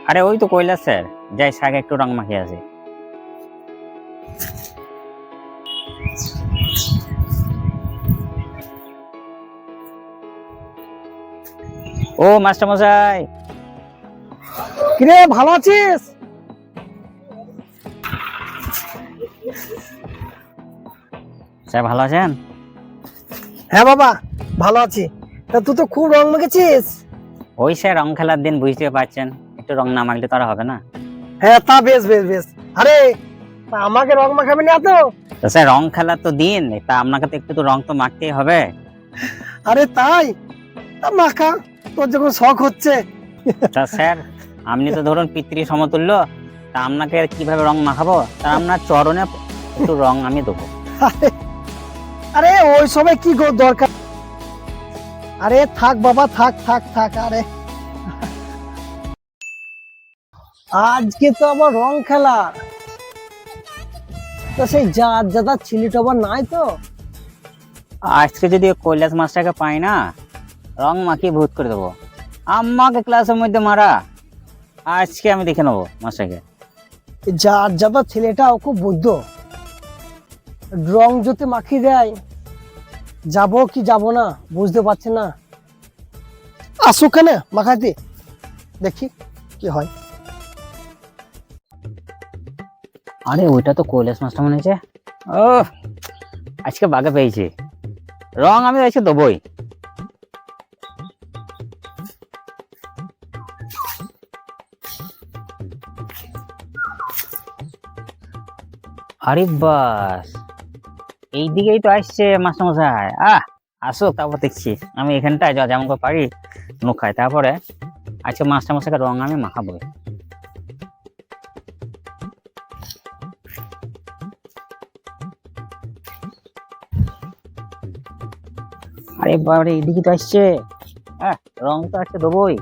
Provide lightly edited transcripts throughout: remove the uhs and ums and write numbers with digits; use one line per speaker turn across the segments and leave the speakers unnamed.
আরে ওই তো কৈলাস স্যার, যাই শাক একটু রং মাখিয়ে আছে। ও মাস্টার মশাই,
কিরে ভালো আছিস?
স্যার ভালো আছেন?
হ্যাঁ বাবা ভালো আছি। তা তুই তো খুব রং মেখেছিস।
ওই স্যার রং খেলার দিন, বুঝতে পারছেন, একটু রং না মাখলে তো আর হবে না।
হ্যাঁ তা বেশ বেশ বেশ। আরে তা আমাকে রং মাখাবি না তো?
তো স্যার রং খেলার তো দিন, তা আপনাকে তো একটু তো রং তো মাখতেই হবে।
আরে তাই? তা মাখা, তোর যখন শখ হচ্ছে।
তা স্যার আপনি তো ধরুন পিতৃ সমতুল্য, তা আপনাকে আর কিভাবে রং মাখাবো? তা আপনার চরণে একটু রং আমি দেবো।
আরে ওই সময় কি দরকার? আরে থাক বাবা, থাক থাক থাক। আরে আজকে তো আবার রং খেলা, তো সেই যাদা ছেলেটা আবার নাই তো?
আজকে যদি কৈলাস মাস্টারকে পাই না, রং মাখিয়ে ভূত করে দেবো। আমাকে ক্লাসের মধ্যে মারা, আজকে আমি দেখে নেবো মাস্টারকে।
যাদা ছেলেটা ও খুব বুদ্ধ, রং যদি মাখিয়ে দেয় যাবো কি যাবো না বুঝতে পারছে না। আসুক কেন মাখাতে, দেখি কি হয়।
আরে ওইটা তো কৈলাস মাস্টার মনে হচ্ছে। ও আজকে বাগে পেয়েছি, রং আমি আজকে দেবই। আরে বাস, এইদিকেই তো আসছে মাস্টার মশাই। আসুক, তারপর দেখছি আমি এখানটায় যা যেমন করে পারি নুখাই, তারপরে আজকে মাস্টার মশাইকে রং আমি মাখাবো। আরে বাবারে, এইদিকে তো আসছে। রং তো আজকে দেবই।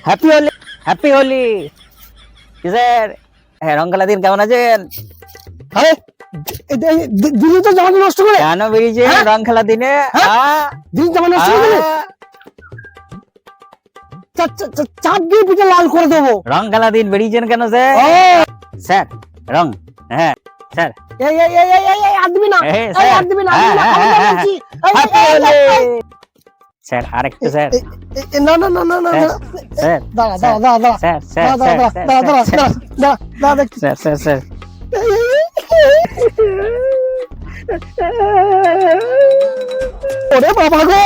Happy Holi, happy Holi sir. হ্যাঁ রং খেলা দিন কেমন আছেন?
আরে দিদি তো জামা নষ্ট করে
কেন বেরিয়েছে রং খেলা দিনে?
দিদি জামা নষ্ট করে দিলে? চাপ দিয়ে পিঠে লাল করে দেবো।
রং খেলা দিন বেরিয়েছেন কেন স্যার? স্যার রং, হ্যাঁ স্যার।
এই এই এই এই এই আর দিবি না,
এই
এই আর
স্যার,
দিবি না,
হ্যাঁ, হ্যাঁ, হ্যাঁ, হ্যাঁ। হ্যাপি হোলি স্যার, আরেকটু স্যার।
না না না না না
স্যার
দাঁড়া দাঁড়া দাঁড়া দাঁড়া
স্যার, স্যার,
দাঁড়া দাঁড়া
স্যার,
দাঁড়া দাঁড়া
স্যার,
দাঁড়া দাঁড়া দেখছি।
Sir, sir, sir.
ওরে বাবা গো।